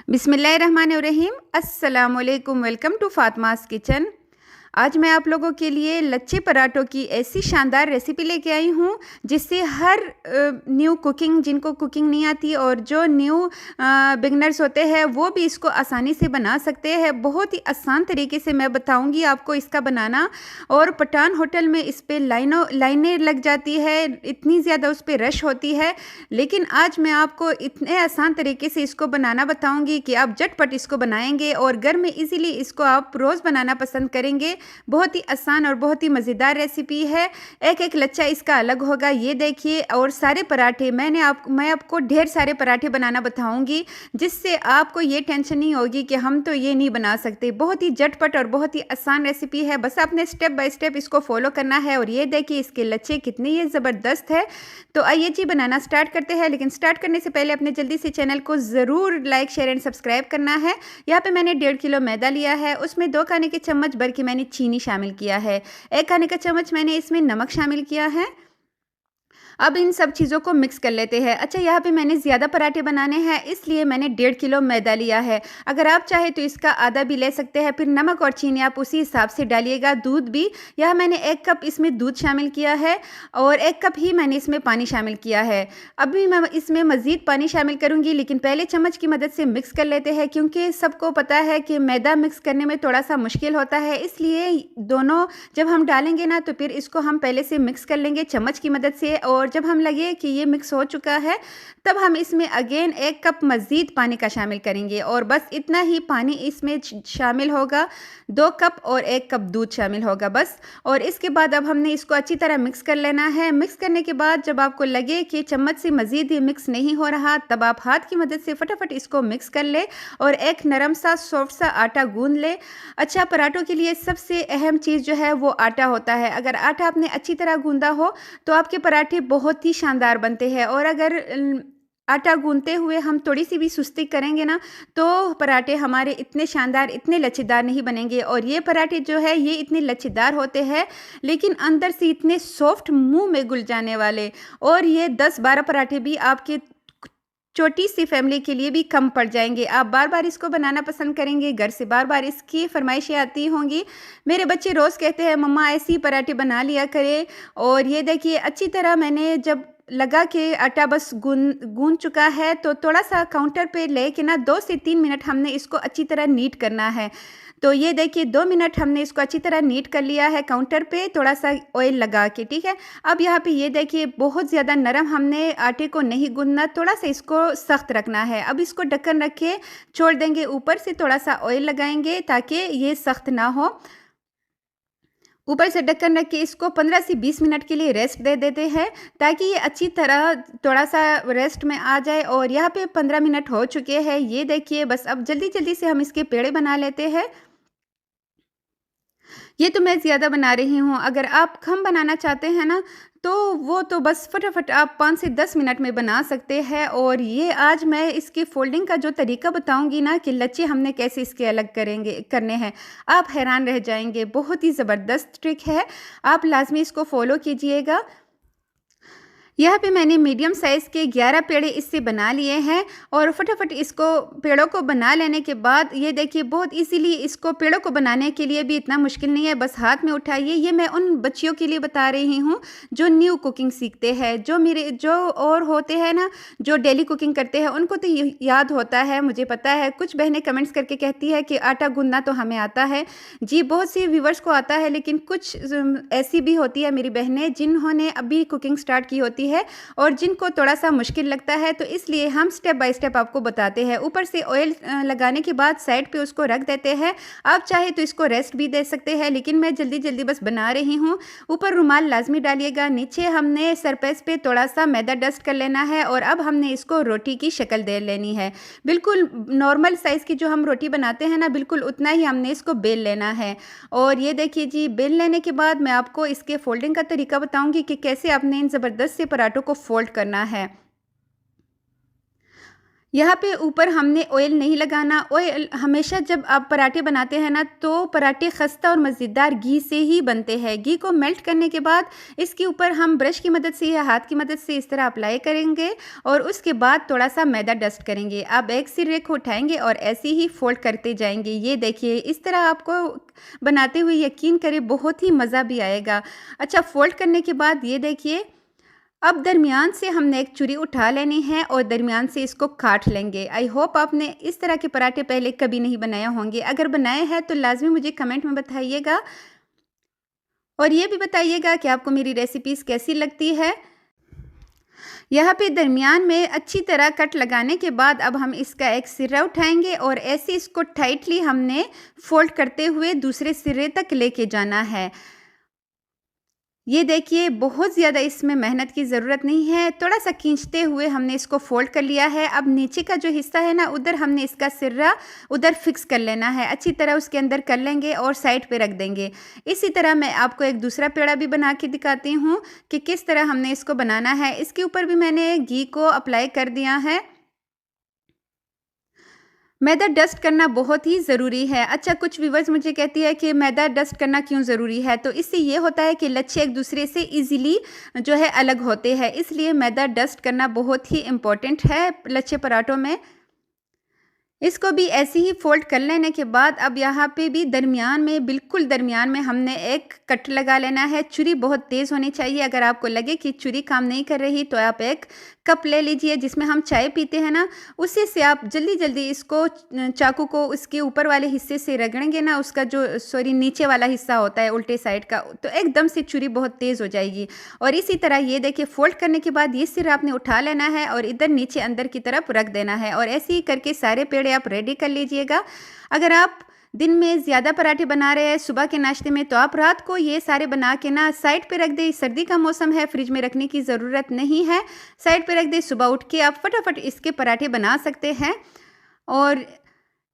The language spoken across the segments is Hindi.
बिस्मिल्लाहिर्रहमानिर्रहीम। अस्सलाम वालेकुम। Welcome to Fatima's kitchen. आज मैं आप लोगों के लिए लच्छे पराठों की ऐसी शानदार रेसिपी लेके आई हूँ जिससे हर न्यू कुकिंग जिनको कुकिंग नहीं आती और जो न्यू बिगनर्स होते हैं वो भी इसको आसानी से बना सकते हैं। बहुत ही आसान तरीके से मैं बताऊँगी आपको इसका बनाना। और पठान होटल में इस पर लाइनें लग जाती है, इतनी ज़्यादा उस पर रश होती है, लेकिन आज मैं आपको इतने आसान तरीके से इसको बनाना बताऊँगी कि आप झटपट इसको बनाएंगे और घर में इजीली इसको आप रोज़ बनाना पसंद करेंगे। बहुत ही आसान और बहुत ही मज़ेदार रेसिपी है। एक एक लच्छा इसका अलग होगा, ये देखिए। और सारे पराठे मैं आपको ढेर सारे पराठे बनाना बताऊंगी जिससे आपको ये टेंशन नहीं होगी कि हम तो ये नहीं बना सकते। बहुत ही झटपट और बहुत ही आसान रेसिपी है, बस आपने स्टेप बाय स्टेप इसको फॉलो करना है। और ये देखिए इसके लच्छे कितने ये ज़बरदस्त है। तो आइए जी बनाना स्टार्ट करते हैं, लेकिन स्टार्ट करने से पहले अपने जल्दी से चैनल को ज़रूर लाइक शेयर एंड सब्सक्राइब करना है। यहाँ पे मैंने 1.5 किलो मैदा लिया है, उसमें 2 खाने के चम्मच भर के मैंने चीनी शामिल किया है, 1 खाने का चम्मच मैंने इसमें नमक शामिल किया है। अब इन सब चीज़ों को मिक्स कर लेते हैं। अच्छा, यहाँ पे मैंने ज़्यादा पराठे बनाने हैं इसलिए मैंने 1.5 किलो मैदा लिया है। अगर आप चाहे तो इसका आधा भी ले सकते हैं। फिर नमक और चीनी आप उसी हिसाब से डालिएगा। दूध भी, यहाँ मैंने 1 कप इसमें दूध शामिल किया है और 1 कप ही मैंने इसमें पानी शामिल किया है। अभी मैं इसमें मज़ीद पानी शामिल करूँगी, लेकिन पहले चम्मच की मदद से मिक्स कर लेते हैं, क्योंकि सबको पता है कि मैदा मिक्स करने में थोड़ा सा मुश्किल होता है। इसलिए दोनों जब हम डालेंगे ना तो फिर इसको हम पहले से मिक्स कर लेंगे चम्मच की मदद से। और जब हम लगे कि ये मिक्स हो चुका है तब हम इसमें अगेन 1 कप मज़ीद पानी का शामिल करेंगे और बस इतना ही पानी इसमें शामिल होगा। 2 कप और 1 कप दूध शामिल होगा बस। और इसके बाद अब हमने इसको अच्छी तरह मिक्स कर लेना है। मिक्स करने के बाद जब आपको लगे कि चम्मच से मज़ीद ये मिक्स नहीं हो रहा तब आप हाथ की मदद से फटाफट इसको मिक्स कर ले और एक नरम सा सॉफ्ट सा आटा गूंद ले। अच्छा, पराठों के लिए सबसे अहम चीज़ जो है वो आटा होता है। अगर आटा आपने अच्छी तरह गूंदा हो तो आपके पराठे बहुत ही शानदार बनते हैं। और अगर आटा गूंदते हुए हम थोड़ी सी भी सुस्ती करेंगे ना तो पराठे हमारे इतने शानदार, इतने लच्छेदार नहीं बनेंगे। और ये पराठे जो है ये इतने लच्छेदार होते हैं लेकिन अंदर से इतने सॉफ्ट, मुंह में घुल जाने वाले। और ये 10-12 पराठे भी आपके छोटी सी फैमिली के लिए भी कम पड़ जाएंगे। आप बार बार इसको बनाना पसंद करेंगे, घर से बार बार इसकी फरमाइशें आती होंगी। मेरे बच्चे रोज़ कहते हैं मम्मा ऐसी पराठे बना लिया करें। और ये देखिए अच्छी तरह मैंने जब लगा कि आटा बस गूंद चुका है तो थोड़ा सा काउंटर पे ले के ना 2 से 3 मिनट हमने इसको अच्छी तरह नीट करना है। तो ये देखिए 2 मिनट हमने इसको अच्छी तरह नीट कर लिया है काउंटर पे थोड़ा सा ऑयल लगा के, ठीक है। अब यहाँ पे ये देखिए बहुत ज़्यादा नरम हमने आटे को नहीं गूंदना, थोड़ा सा इसको सख्त रखना है। अब इसको ढक्कन रख के छोड़ देंगे, ऊपर से थोड़ा सा ऑयल लगाएंगे ताकि ये सख्त ना हो। ऊपर से ढक्कन रख के इसको 15 से 20 मिनट के लिए रेस्ट दे देते हैं ताकि ये अच्छी तरह थोड़ा सा रेस्ट में आ जाए। और यहाँ पे 15 मिनट हो चुके हैं, ये देखिए। बस अब जल्दी जल्दी से हम इसके पेड़े बना लेते हैं। ये तो मैं ज़्यादा बना रही हूँ, अगर आप कम बनाना चाहते हैं ना तो वो तो बस फटाफट आप 5 से 10 मिनट में बना सकते हैं। और ये आज मैं इसकी फोल्डिंग का जो तरीका बताऊंगी ना कि लच्छे हमने कैसे इसके अलग करने हैं, आप हैरान रह जाएंगे। बहुत ही ज़बरदस्त ट्रिक है, आप लाजमी इसको फॉलो कीजिएगा। यहाँ पे मैंने मीडियम साइज़ के 11 पेड़े इससे बना लिए हैं। और फटाफट इसको पेड़ों को बना लेने के बाद ये देखिए बहुत इजीली इसको पेड़ों को बनाने के लिए भी इतना मुश्किल नहीं है, बस हाथ में उठाइए। ये मैं उन बच्चियों के लिए बता रही हूँ जो न्यू कुकिंग सीखते हैं। जो और होते हैं ना जो डेली कुकिंग करते हैं उनको तो याद होता है, मुझे पता है। कुछ बहनें कमेंट्स करके कहती है कि आटा गूंदना तो हमें आता है। जी, बहुत सी व्यूवर्स को आता है, लेकिन कुछ ऐसी भी होती है मेरी बहनें जिन्होंने अभी कुकिंग स्टार्ट की होती है और जिनको थोड़ा सा मुश्किल लगता है, तो इसलिए हम स्टेप बाय स्टेप आपको बताते हैं। ऊपर से ऑयल लगाने के बाद साइड पे उसको रख देते हैं। आप चाहे तो इसको रेस्ट भी दे सकते हैं, लेकिन मैं जल्दी जल्दी बस बना रही हूँ। ऊपर रुमाल लाजमी डालिएगा। नीचे हमने सरफेस पे थोड़ा सा मैदा डस्ट कर लेना है और अब हमने इसको रोटी की शक्ल दे लेनी है। बिल्कुल नॉर्मल साइज़ की जो हम रोटी बनाते हैं ना, बिल्कुल उतना ही हमने इसको बेल लेना है। और ये देखिए जी, बेल लेने के बाद मैं आपको इसके फोल्डिंग का तरीका बताऊंगी कि कैसे आपने इन ज़बरदस्त से पराठों को फोल्ड करना है। यहाँ पे ऊपर हमने ऑयल नहीं लगाना। ऑयल हमेशा जब आप पराठे बनाते हैं ना, तो पराठे खस्ता और मज़ेदार घी से ही बनते हैं। घी को मेल्ट करने के बाद इसके ऊपर हम ब्रश की मदद से या हाथ की मदद से इस तरह अप्लाई करेंगे और उसके बाद थोड़ा सा मैदा डस्ट करेंगे। आप एक सिरे को उठाएंगे और ऐसे ही फोल्ड करते जाएंगे। ये देखिए, इस तरह आपको बनाते हुए यकीन करें बहुत ही मज़ा भी आएगा। अच्छा, फोल्ड करने के बाद ये देखिए, अब दरमियान से हमने एक छुरी उठा लेनी है और दरमियान से इसको काट लेंगे। आई होप आपने इस तरह के पराठे पहले कभी नहीं बनाए होंगे। अगर बनाए हैं तो लाजमी मुझे कमेंट में बताइएगा और ये भी बताइएगा कि आपको मेरी रेसिपीज़ कैसी लगती है। यहाँ पे दरमियान में अच्छी तरह कट लगाने के बाद अब हम इसका एक सिरा उठाएंगे और ऐसे इसको टाइटली हमने फोल्ड करते हुए दूसरे सिरे तक लेके जाना है। ये देखिए, बहुत ज़्यादा इसमें मेहनत की ज़रूरत नहीं है। थोड़ा सा खींचते हुए हमने इसको फोल्ड कर लिया है। अब नीचे का जो हिस्सा है ना, उधर हमने इसका सिरा उधर फिक्स कर लेना है। अच्छी तरह उसके अंदर कर लेंगे और साइड पे रख देंगे। इसी तरह मैं आपको एक दूसरा पेड़ा भी बना के दिखाती हूँ कि किस तरह हमने इसको बनाना है। इसके ऊपर भी मैंने घी को अप्लाई कर दिया है। मैदा डस्ट करना बहुत ही ज़रूरी है। अच्छा, कुछ व्यूवर्स मुझे कहती है कि मैदा डस्ट करना क्यों ज़रूरी है, तो इससे ये होता है कि लच्छे एक दूसरे से इजीली जो है अलग होते हैं, इसलिए मैदा डस्ट करना बहुत ही इम्पोर्टेंट है लच्छे पराठों में। इसको भी ऐसे ही फोल्ड कर लेने के बाद अब यहाँ पे भी दरमियान में, बिल्कुल दरमियान में हमने एक कट लगा लेना है। छुरी बहुत तेज़ होनी चाहिए। अगर आपको लगे कि छुरी काम नहीं कर रही तो आप एक कप ले लीजिए जिसमें हम चाय पीते हैं ना, उसी से आप जल्दी जल्दी इसको चाकू को उसके ऊपर वाले हिस्से से रगड़ेंगे ना, उसका जो नीचे वाला हिस्सा होता है उल्टे साइड का, तो एकदम से छुरी बहुत तेज़ हो जाएगी। और इसी तरह ये देखिए, फोल्ड करने के बाद ये सिर आपने उठा लेना है और इधर नीचे अंदर की तरफ रख देना है और ऐसे ही करके सारे पेड़े आप रेडी कर लीजिएगा। अगर आप दिन में ज़्यादा पराठे बना रहे हैं सुबह के नाश्ते में, तो आप रात को ये सारे बना के ना साइड पे रख दें। सर्दी का मौसम है, फ्रिज में रखने की ज़रूरत नहीं है, साइड पे रख दें। सुबह उठ के आप फटाफट इसके पराठे बना सकते हैं और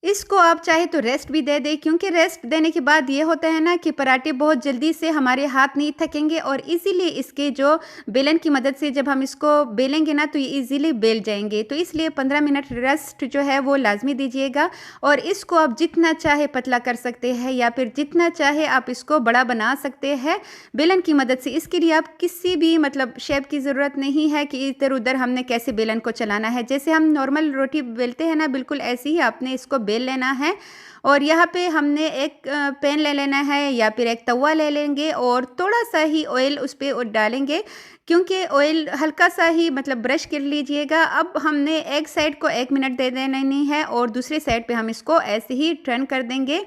इसको आप चाहे तो रेस्ट भी दे दें, क्योंकि रेस्ट देने के बाद ये होता है ना कि पराठे बहुत जल्दी से हमारे हाथ नहीं थकेंगे और इजीली इसके जो बेलन की मदद से जब हम इसको बेलेंगे ना तो ये इजीली बेल जाएंगे। तो इसलिए 15 मिनट रेस्ट जो है वो लाजमी दीजिएगा। और इसको आप जितना चाहे पतला कर सकते हैं या फिर जितना चाहे आप इसको बड़ा बना सकते हैं बेलन की मदद से। इसके लिए आप किसी भी मतलब शेप की ज़रूरत नहीं है कि इधर उधर हमने कैसे बेलन को चलाना है। जैसे हम नॉर्मल रोटी बेलते हैं ना, बिल्कुल ऐसे ही आपने इसको बेल लेना है। और यहाँ पे हमने एक पैन ले लेना है या फिर एक तवा ले लेंगे और थोड़ा सा ही ऑयल उस पर डालेंगे, क्योंकि ऑयल हल्का सा ही मतलब ब्रश कर लीजिएगा। अब हमने एक साइड को 1 मिनट दे देनी है और दूसरे साइड पे हम इसको ऐसे ही टर्न कर देंगे।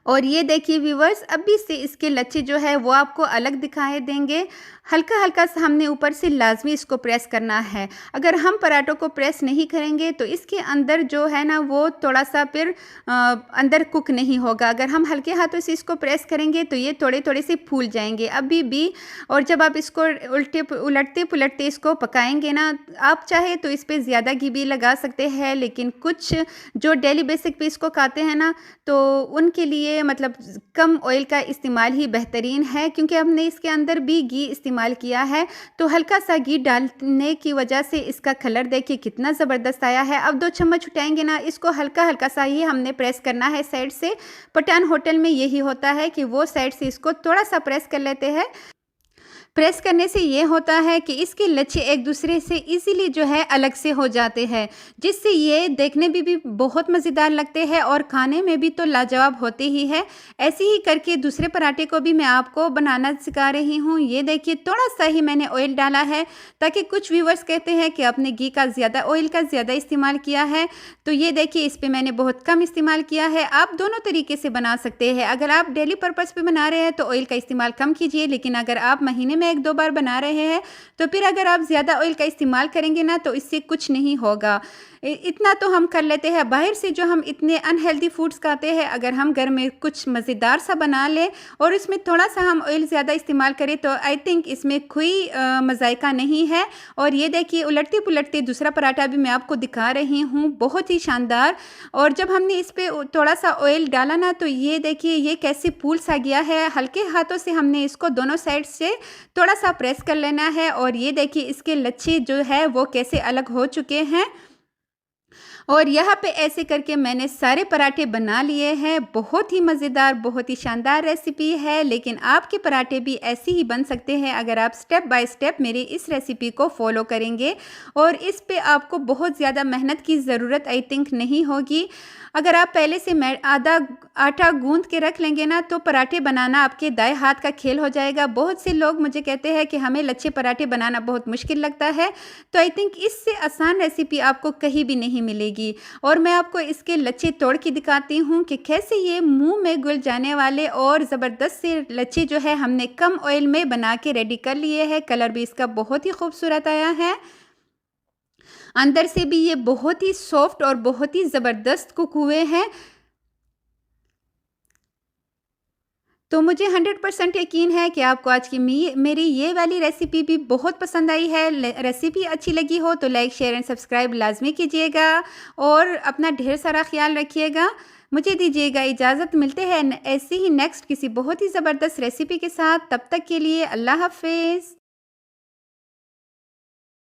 और ये देखिए व्यूवर्स, अभी से इसके लच्छे जो है वो आपको अलग दिखाई देंगे। हल्का हल्का सा हमने ऊपर से लाजमी इसको प्रेस करना है। अगर हम पराठों को प्रेस नहीं करेंगे तो इसके अंदर जो है ना वो थोड़ा सा फिर अंदर कुक नहीं होगा। अगर हम हल्के हाथों से इसको प्रेस करेंगे तो ये थोड़े थोड़े से फूल जाएंगे अभी भी। और जब आप इसको उलटते पुलटते इसको पकाएंगे ना, आप चाहे तो इस पर ज़्यादा घी भी लगा सकते हैं, लेकिन कुछ जो डेली बेसिक पे इसको खाते हैं ना तो उनके लिए मतलब कम ऑयल का इस्तेमाल ही बेहतरीन है, क्योंकि हमने इसके अंदर भी घी इस्तेमाल किया है। तो हल्का सा घी डालने की वजह से इसका कलर देखिए कितना ज़बरदस्त आया है। अब 2 चम्मच उठाएंगे ना, इसको हल्का हल्का सा ही हमने प्रेस करना है साइड से। पठान होटल में यही होता है कि वो साइड से इसको थोड़ा सा प्रेस कर लेते हैं। प्रेस करने से ये होता है कि इसके लच्छे एक दूसरे से इजीली जो है अलग से हो जाते हैं, जिससे ये देखने में भी बहुत मज़ेदार लगते हैं और खाने में भी तो लाजवाब होते ही है। ऐसे ही करके दूसरे पराठे को भी मैं आपको बनाना सिखा रही हूँ। ये देखिए, थोड़ा सा ही मैंने ऑयल डाला है, ताकि कुछ व्यूवर्स कहते हैं कि आपने घी का ज़्यादा, ऑयल का ज़्यादा इस्तेमाल किया है, तो ये देखिए इस पर मैंने बहुत कम इस्तेमाल किया है। आप दोनों तरीके से बना सकते हैं। अगर आप डेली पर्पज़ पे बना रहे हैं तो ऑयल का इस्तेमाल कम कीजिए, लेकिन अगर आप महीने में 1-2 बार बना रहे हैं तो फिर अगर आप ज़्यादा ऑयल का इस्तेमाल करेंगे ना तो इससे कुछ नहीं होगा। इतना तो हम कर लेते हैं। बाहर से जो हम इतने अनहेल्दी फूड्स खाते हैं, अगर हम घर में कुछ मज़ेदार सा बना लें और इसमें थोड़ा सा हम ऑयल ज़्यादा इस्तेमाल करें तो आई थिंक इसमें कोई मज़ायका नहीं है। और ये देखिए, उलटते पुलटते दूसरा पराठा भी मैं आपको दिखा रही हूँ, बहुत ही शानदार। और जब हमने इस पर थोड़ा सा ऑयल डाला ना तो ये देखिए ये कैसे फूल सा गया है। हल्के हाथों से हमने इसको दोनों साइड से थोड़ा सा प्रेस कर लेना है और ये देखिए इसके लच्छे जो है वो कैसे अलग हो चुके हैं। और यहाँ पे ऐसे करके मैंने सारे पराठे बना लिए हैं। बहुत ही मज़ेदार, बहुत ही शानदार रेसिपी है, लेकिन आपके पराठे भी ऐसे ही बन सकते हैं अगर आप स्टेप बाय स्टेप मेरी इस रेसिपी को फॉलो करेंगे। और इस पे आपको बहुत ज़्यादा मेहनत की ज़रूरत आई थिंक नहीं होगी। अगर आप पहले से आधा आटा गूंद के रख लेंगे ना, तो पराठे बनाना आपके दाएं हाथ का खेल हो जाएगा। बहुत से लोग मुझे कहते हैं कि हमें लच्छे पराठे बनाना बहुत मुश्किल लगता है, तो आई थिंक इससे आसान रेसिपी आपको कहीं भी नहीं मिलेगी। और मैं आपको इसके लच्छे तोड़ के दिखाती हूँ कि कैसे ये मुंह में घुल जाने वाले और ज़बरदस्त से लच्छे जो है हमने कम ऑयल में बना के रेडी कर लिए हैं। कलर भी इसका बहुत ही खूबसूरत आया है, अंदर से भी ये बहुत ही सॉफ्ट और बहुत ही ज़बरदस्त कुक हुए हैं। तो मुझे 100% यकीन है कि आपको आज की मेरी ये वाली रेसिपी भी बहुत पसंद आई है। रेसिपी अच्छी लगी हो तो लाइक, शेयर एंड सब्सक्राइब लाजमी कीजिएगा और अपना ढेर सारा ख्याल रखिएगा। मुझे दीजिएगा इजाज़त। मिलते हैं ऐसे ही नेक्स्ट किसी बहुत ही ज़बरदस्त रेसिपी के साथ। तब तक के लिए अल्लाह हाफ़िज़।